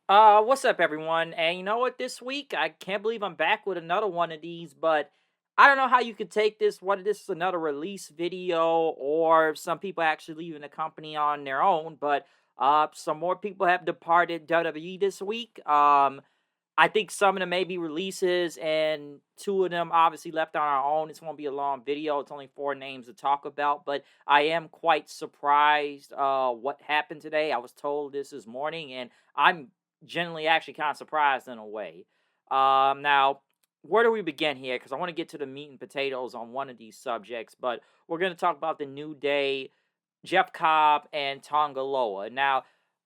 What's up, everyone? And you know what? This week, I can't believe I'm back with another one of these, but I don't know how you could take this, whether this is another release video or some people actually leaving the company on their own. But some more people have departed WWE this week. I think some of them may be releases, and two of them obviously left on our own. It's won't be a long video. It's only four names to talk about, but I am quite surprised what happened today. I was told this morning, and I'm generally actually kind of surprised in a way. Now, where do we begin here? Because I want to get to the meat and potatoes on one of these subjects, but we're going to talk about the New Day, Jeff Cobb, and Tonga Loa. Now,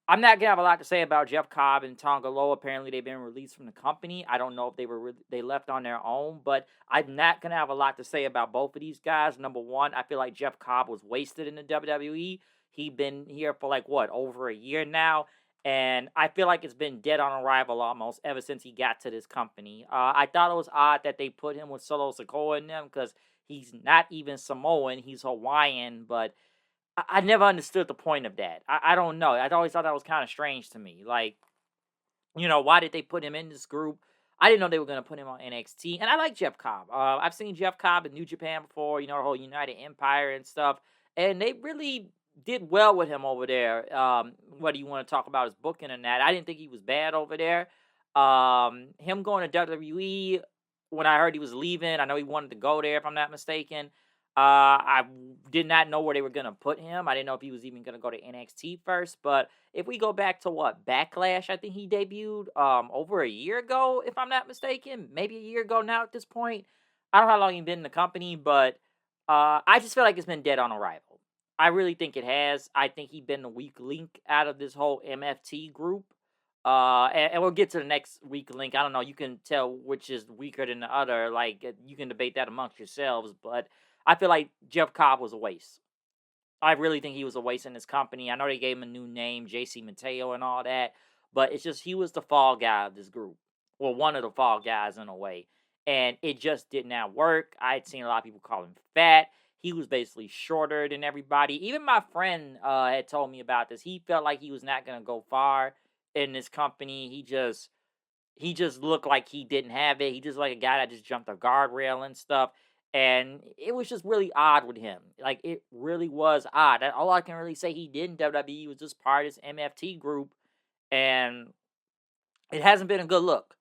I'm not gonna have a lot to say about Jeff Cobb and Tonga Loa. Apparently, they've been released from the company. I don't know if they left on their own, but I'm not gonna have a lot to say about both of these guys. Number one, I feel like Jeff Cobb was wasted in the WWE. He been here for like what, over a year now, and I feel like it's been dead on arrival almost ever since he got to this company. I thought it was odd that they put him with Solo Sikoa in them because he's not even Samoan; he's Hawaiian, but I never understood the point of that. I don't know. I always thought that was kind of strange to me. Like, why did they put him in this group? I didn't know they were going to put him on NXT. And I like Jeff Cobb. I've seen Jeff Cobb in New Japan before, the whole United Empire and stuff. And they really did well with him over there. Whether you want to talk about his booking or not, I didn't think he was bad over there. Him going to WWE, when I heard he was leaving, I know he wanted to go there, if I'm not mistaken. I did not know where they were gonna put him. I didn't know if he was even gonna go to NXT first. But if we go back to what, Backlash, I think he debuted over a year ago, if I'm not mistaken, maybe a year ago now at this point. I don't know how long he's been in the company, but I just feel like it's been dead on arrival. I really think it has. I think he's been the weak link out of this whole MFT group. And we'll get to the next weak link. I don't know. You can tell which is weaker than the other. Like, you can debate that amongst yourselves, but I feel like Jeff Cobb was a waste. I really think he was a waste in this company. I know they gave him a new name, JC Mateo and all that, but it's just he was the fall guy of this group. Well, one of the fall guys in a way. And it just did not work. I'd seen a lot of people call him fat. He was basically shorter than everybody. Even my friend had told me about this. He felt like he was not going to go far in this company. He just looked like he didn't have it. He just like a guy that just jumped a guardrail and stuff. And it was just really odd with him. Like, it really was odd. All I can really say he did in WWE was just part of this MFT group. And it hasn't been a good look.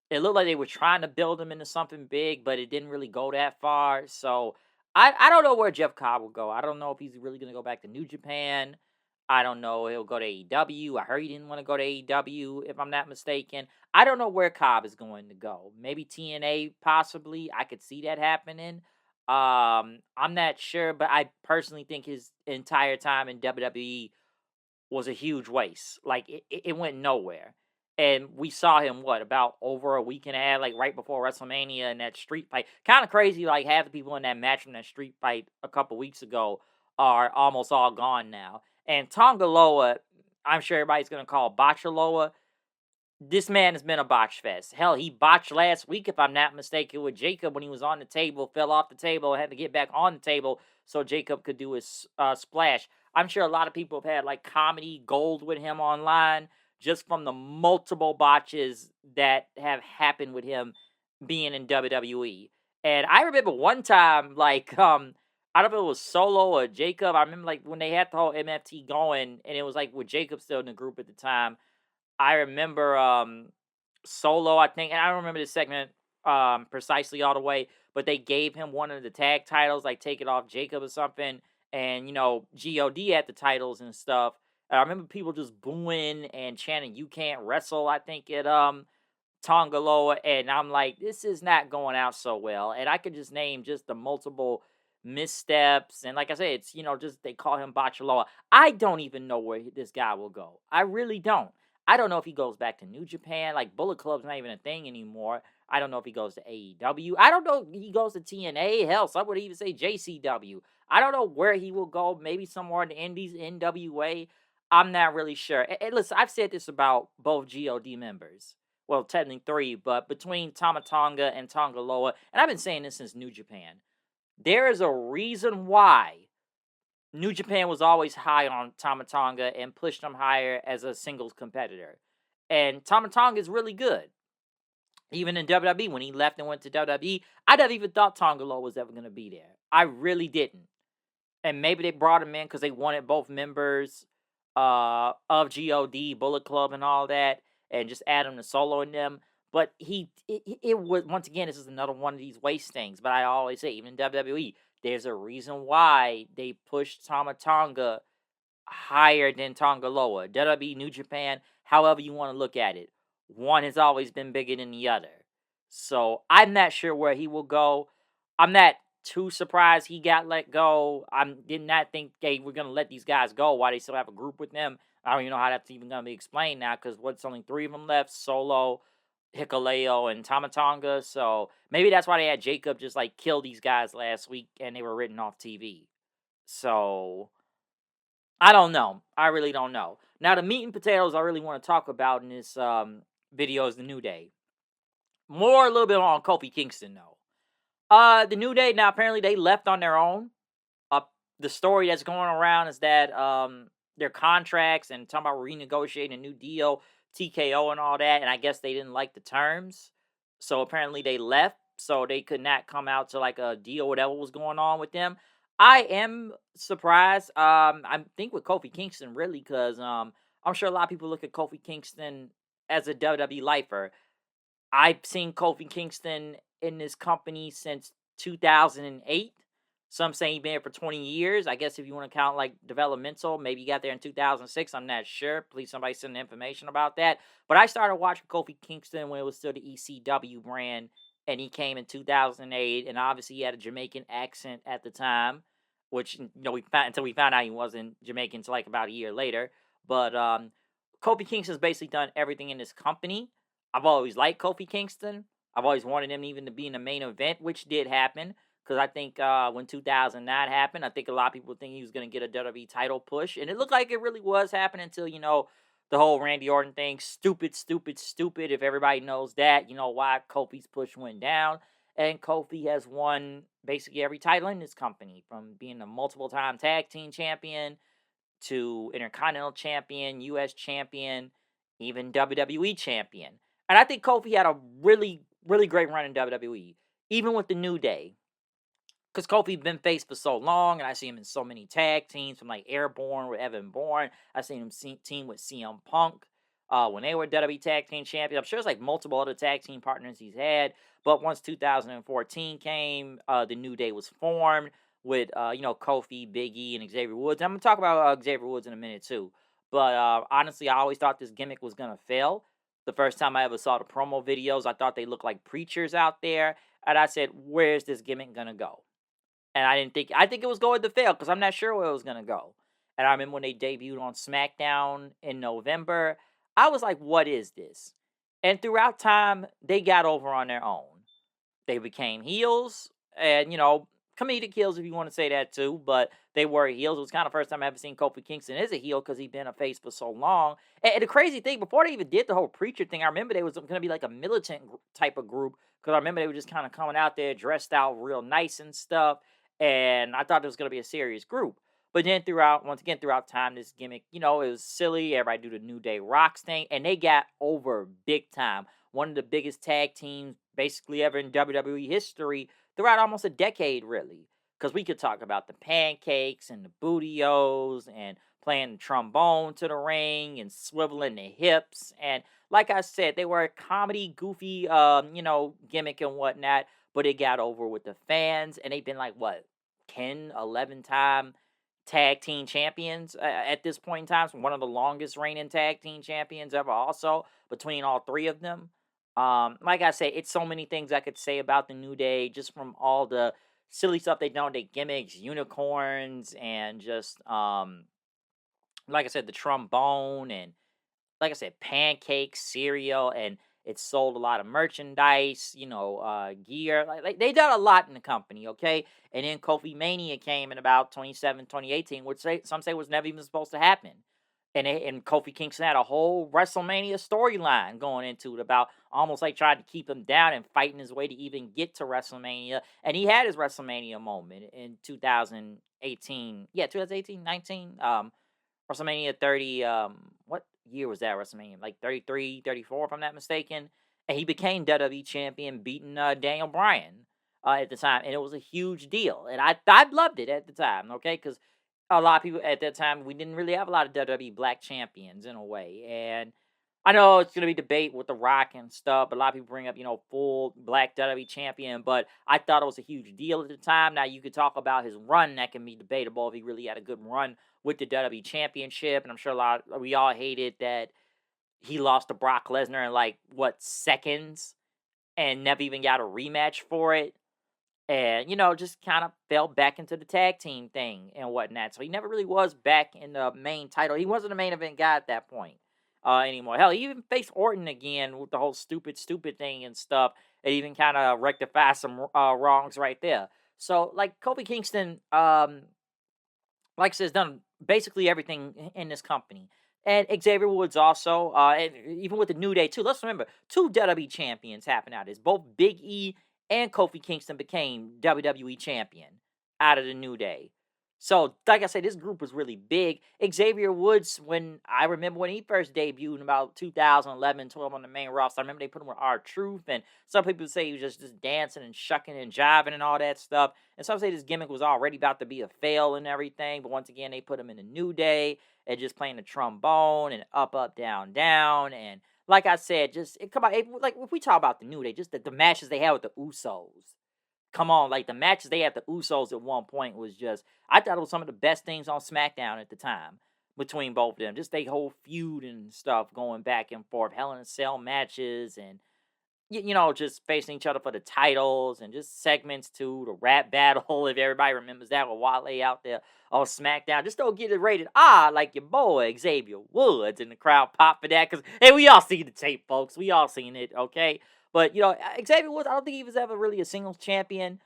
It looked like they were trying to build him into something big, but it didn't really go that far. So I don't know where Jeff Cobb will go. I don't know if he's really going to go back to New Japan. I don't know. He'll go to AEW. I heard he didn't want to go to AEW, if I'm not mistaken. I don't know where Cobb is going to go. Maybe TNA, possibly. I could see that happening. I'm not sure, but I personally think his entire time in WWE was a huge waste. Like, it went nowhere. And we saw him, what, about over a week and a half, like right before WrestleMania in that street fight. Kind of crazy, like half the people in that match from that street fight a couple weeks ago are almost all gone now. And Tonga Loa, I'm sure everybody's going to call Botchaloa. This man has been a botch fest. Hell, he botched last week, if I'm not mistaken, with Jacob when he was on the table, fell off the table, had to get back on the table so Jacob could do his splash. I'm sure a lot of people have had like comedy gold with him online just from the multiple botches that have happened with him being in WWE. And I remember one time, like, I don't know if it was Solo or Jacob. I remember like when they had the whole MFT going, and it was like with Jacob still in the group at the time. I remember Solo, I think, and I don't remember the segment precisely all the way, but they gave him one of the tag titles, like take it off Jacob or something, and God had the titles and stuff. And I remember people just booing and chanting "You can't wrestle." I think at Tongaloa, and I'm like, this is not going out so well. And I could just name just the multiple missteps, and like I said, it's just they call him Bachaloa. I don't even know where this guy will go. I really don't. I don't know if he goes back to New Japan. Like, Bullet Club's not even a thing anymore. I don't know if he goes to AEW. I don't know if he goes to TNA. Hell, some would even say JCW. I don't know where he will go. Maybe somewhere in the Indies, NWA. I'm not really sure. And listen, I've said this about both God members. Well, technically three, but between Tama Tonga and Tongaloa, and I've been saying this since New Japan. There is a reason why New Japan was always high on Tama Tonga and pushed him higher as a singles competitor. And Tama Tonga is really good. Even in WWE, when he left and went to WWE, I never even thought Tonga Loa was ever going to be there. I really didn't. And maybe they brought him in because they wanted both members of God, Bullet Club, and all that, and just add him to Solo and them. But it was, once again, this is another one of these waste things. But I always say, even in WWE, there's a reason why they pushed Tama Tonga higher than Tonga Loa. WWE, New Japan, however you want to look at it. One has always been bigger than the other. So I'm not sure where he will go. I'm not too surprised he got let go. I did not think they were going to let these guys go while they still have a group with them. I don't even know how that's even going to be explained now because what's only 3 of them left: Solo, Hikuleo, and Tama Tonga. So maybe that's why they had Jacob just like kill these guys last week and they were written off TV. So I don't know. I really don't know. Now, the meat and potatoes I really want to talk about in this video is the New Day. More a little bit on Kofi Kingston, though. The New Day, now apparently they left on their own. Uh, the story that's going around is that their contracts and talking about renegotiating a new deal, TKO and all that, and I guess they didn't like the terms. So apparently they left, so they could not come out to like a deal, whatever was going on with them. I am surprised. I think with Kofi Kingston, really, because I'm sure a lot of people look at Kofi Kingston as a WWE lifer. I've seen Kofi Kingston in this company since 2008. Some say he's been here for 20 years. I guess if you want to count like developmental, maybe he got there in 2006. I'm not sure. Please, somebody send information about that. But I started watching Kofi Kingston when it was still the ECW brand, and he came in 2008. And obviously, he had a Jamaican accent at the time, which we found until we found out he wasn't Jamaican until like about a year later. But Kofi Kingston's basically done everything in this company. I've always liked Kofi Kingston. I've always wanted him even to be in the main event, which did happen. Because I think when 2009 happened, I think a lot of people think he was going to get a WWE title push. And it looked like it really was happening until, the whole Randy Orton thing. Stupid, stupid, stupid. If everybody knows that, you know why Kofi's push went down. And Kofi has won basically every title in this company, from being a multiple-time tag team champion to Intercontinental Champion, U.S. Champion, even WWE Champion. And I think Kofi had a really, really great run in WWE, even with the New Day. Because Kofi's been faced for so long, and I see him in so many tag teams, from like Airborne with Evan Bourne. I seen him team with CM Punk when they were WWE Tag Team Champions. I'm sure there's like multiple other tag team partners he's had. But once 2014 came, the New Day was formed with Kofi, Big E, and Xavier Woods. And I'm gonna talk about Xavier Woods in a minute too. But honestly, I always thought this gimmick was gonna fail. The first time I ever saw the promo videos, I thought they looked like preachers out there, and I said, "Where's this gimmick gonna go?" And I think it was going to fail because I'm not sure where it was going to go. And I remember when they debuted on SmackDown in November, I was like, what is this? And throughout time, they got over on their own. They became heels and, comedic heels if you want to say that too, but they were heels. It was kind of the first time I ever seen Kofi Kingston as a heel because he'd been a face for so long. And the crazy thing, before they even did the whole preacher thing, I remember they was going to be like a militant type of group because I remember they were just kind of coming out there dressed out real nice and stuff. And I thought it was going to be a serious group. But then once again, throughout time, this gimmick, it was silly. Everybody do the New Day Rocks thing. And they got over big time. One of the biggest tag teams basically ever in WWE history throughout almost a decade, really. Because we could talk about the pancakes and the bootios and playing the trombone to the ring and swiveling the hips. And like I said, they were a comedy, goofy, gimmick and whatnot. But it got over with the fans. And they've been like, what, 10, 11 time tag team champions at this point in time. So one of the longest reigning tag team champions ever also between all 3 of them. Like I said, it's so many things I could say about the New Day just from all the silly stuff they done, the gimmicks, unicorns, and just like I said, the trombone, and like I said, pancakes, cereal, and it sold a lot of merchandise, gear. Like they done a lot in the company, okay? And then Kofi Mania came in about 2018, which some say was never even supposed to happen. And Kofi Kingston had a whole WrestleMania storyline going into it about almost like trying to keep him down and fighting his way to even get to WrestleMania. And he had his WrestleMania moment in 2018. Yeah, 2018, 19. WrestleMania 30. What? year was that WrestleMania? Like 33, 34, if I'm not mistaken. And he became WWE champion, beating Daniel Bryan at the time, and it was a huge deal. And I loved it at the time, okay, because a lot of people at that time we didn't really have a lot of WWE black champions in a way, and I know it's gonna be debate with The Rock and stuff. But a lot of people bring up, full black WWE champion, but I thought it was a huge deal at the time. Now you could talk about his run; that can be debatable if he really had a good run with the WWE championship. And I'm sure we all hated that he lost to Brock Lesnar in like what seconds, and never even got a rematch for it. And, just kind of fell back into the tag team thing and whatnot. So he never really was back in the main title. He wasn't a main event guy at that point anymore. Hell, he even faced Orton again with the whole stupid thing and stuff. It even kind of rectified some wrongs right there. So, like, Kofi Kingston, like I said, has done basically everything in this company. And Xavier Woods also, and even with the New Day too. Let's remember, two WWE champions happened out of this. Both Big E and Kofi Kingston became WWE champion out of the New Day. So, like I said, this group was really big. Xavier Woods, when I remember when he first debuted in about 2011, 12 on the main roster, I remember they put him with R-Truth, and some people say he was just dancing and shucking and jiving and all that stuff. And some say this gimmick was already about to be a fail and everything, but once again, they put him in the New Day and just playing the trombone and up, down, down. And like I said, come on, like if we talk about the New Day, just the matches they had with the Usos. Come on, like the matches they had the Usos at one point was just, I thought it was some of the best things on SmackDown at the time between both of them. Just they whole feud and stuff going back and forth, Hell in a Cell matches, and just facing each other for the titles, and just segments too. The rap battle, if everybody remembers that, with Wale out there on SmackDown. Just don't get it rated like your boy Xavier Woods, and the crowd pop for that, because hey, we all seen the tape, folks. We all seen it, okay? But Xavier Woods, I don't think he was ever really a singles champion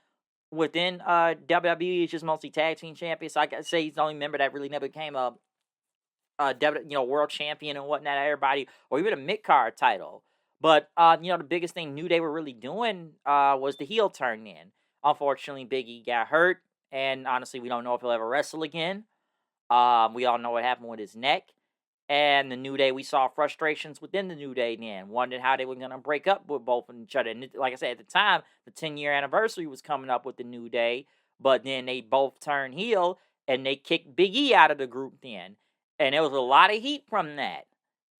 within WWE. It's just mostly tag team champion. So I gotta say he's the only member that really never became a world champion and whatnot, everybody, or even a mid card title. But the biggest thing New Day were really doing was the heel turn in. Unfortunately, Big E got hurt, and honestly, we don't know if he'll ever wrestle again. We all know what happened with his neck. And the New Day, we saw frustrations within the New Day then, wondering how they were going to break up with both of each other. And like I said, at the time, the 10-year anniversary was coming up with the New Day, but then they both turned heel, and they kicked Big E out of the group then. And there was a lot of heat from that.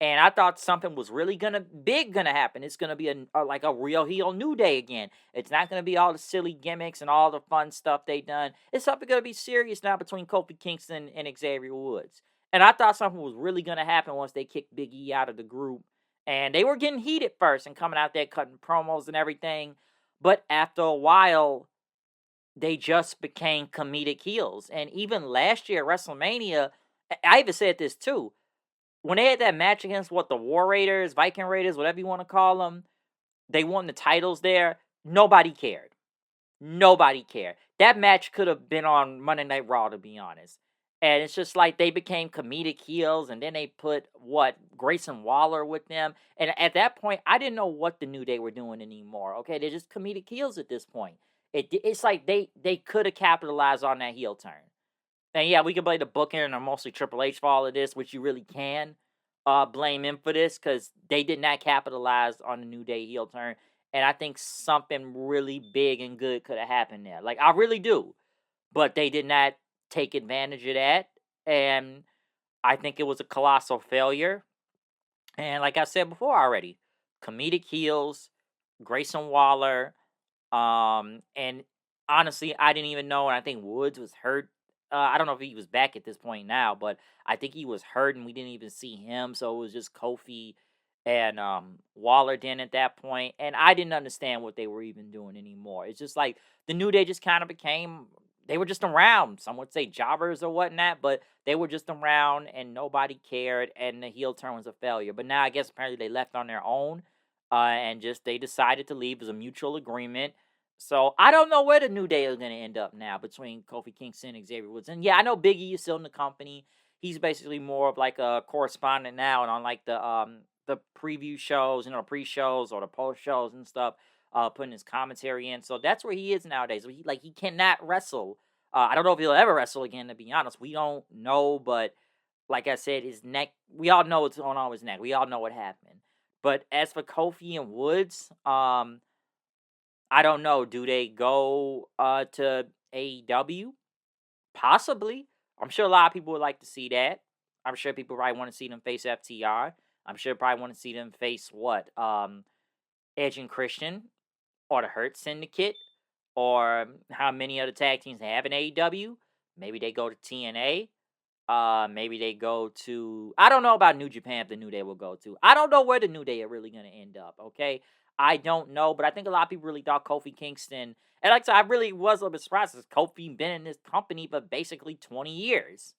And I thought something was really gonna happen. It's gonna be like a real heel New Day again. It's not gonna be all the silly gimmicks and all the fun stuff they done. It's something gonna be serious now between Kofi Kingston and Xavier Woods. And I thought something was really gonna happen once they kicked Big E out of the group. And they were getting heated first and coming out there cutting promos and everything. But after a while, they just became comedic heels. And even last year at WrestleMania, I even said this too. When they had that match against the War Raiders, Viking Raiders, whatever you want to call them, they won the titles there. Nobody cared. Nobody cared. That match could have been on Monday Night Raw, to be honest. And it's just like they became comedic heels, and then they put Grayson Waller with them. And at that point, I didn't know what the New Day were doing anymore. Okay, they're just comedic heels at this point. It's like they could have capitalized on that heel turn. And yeah, we can blame the booking and mostly Triple H for all of this, which you really can blame him for this, because they did not capitalize on the New Day heel turn. And I think something really big and good could have happened there. Like, I really do. But they did not take advantage of that. And I think it was a colossal failure. And like I said before already, comedic heels, Grayson Waller, and honestly, I didn't even know, and I think Woods was hurt. I don't know if he was back at this point now, but I think he was hurt, and we didn't even see him. So it was just Kofi and Waller then at that point, and I didn't understand what they were even doing anymore. It's just like the New Day just kind of became. They were just around. Some would say jobbers or whatnot, but they were just around, and nobody cared, and the heel turn was a failure. But now I guess apparently they left on their own, and just they decided to leave as a mutual agreement. So I don't know where the New Day is going to end up now between Kofi Kingston and Xavier Woods. And yeah, I know Big E is still in the company. He's basically more of like a correspondent now, and on like the preview shows, pre-shows or the post shows and stuff, putting his commentary in. So that's where he is nowadays. So he cannot wrestle. I don't know if he'll ever wrestle again, to be honest. We don't know, but like I said, his neck. We all know what's going on with his neck. We all know what happened. But as for Kofi and Woods, I don't know. Do they go to AEW? Possibly. I'm sure a lot of people would like to see that. I'm sure people probably want to see them face FTR. I'm sure probably want to see them face what? Edge and Christian or the Hurt Syndicate or how many other tag teams they have in AEW. Maybe they go to TNA. Maybe they go to. I don't know about New Japan if the New Day will go to. I don't know where the New Day are really gonna end up. Okay, I don't know, but I think a lot of people really thought Kofi Kingston. And like I said, I really was a little bit surprised because Kofi been in this company for basically 20 years.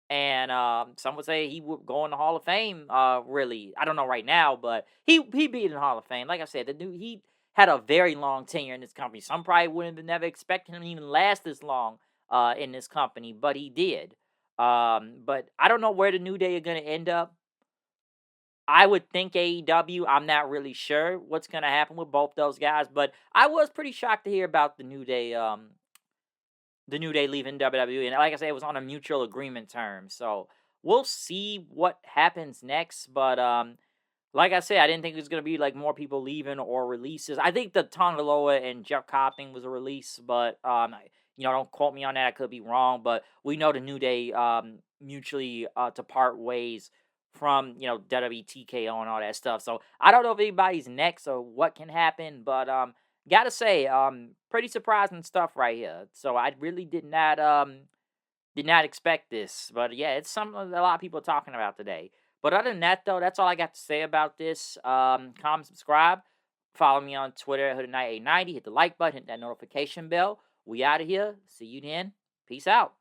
And some would say he would go in the Hall of Fame. Really, I don't know right now, but he be in the Hall of Fame. Like I said, he had a very long tenure in this company. Some probably wouldn't have never expected him to even last this long in this company, but he did. But I don't know where the New Day are gonna end up. I would think AEW. I'm not really sure what's gonna happen with both those guys, but I was pretty shocked to hear about the New Day. The New Day leaving WWE, and like I said, it was on a mutual agreement term. So we'll see what happens next. But like I said, I didn't think it was gonna be like more people leaving or releases. I think the Tongaloa and Jeff Cobb thing was a release, but don't quote me on that. I could be wrong, but we know the New Day mutually to part ways from WWE TKO and all that stuff. So I don't know if anybody's next or what can happen, but gotta say, pretty surprising stuff right here. So I really did not expect this, but yeah, it's something that a lot of people are talking about today. But other than that, though, that's all I got to say about this. Comment, subscribe, follow me on Twitter at HoodNight890. Hit the like button, hit that notification bell. We out of here. See you then. Peace out.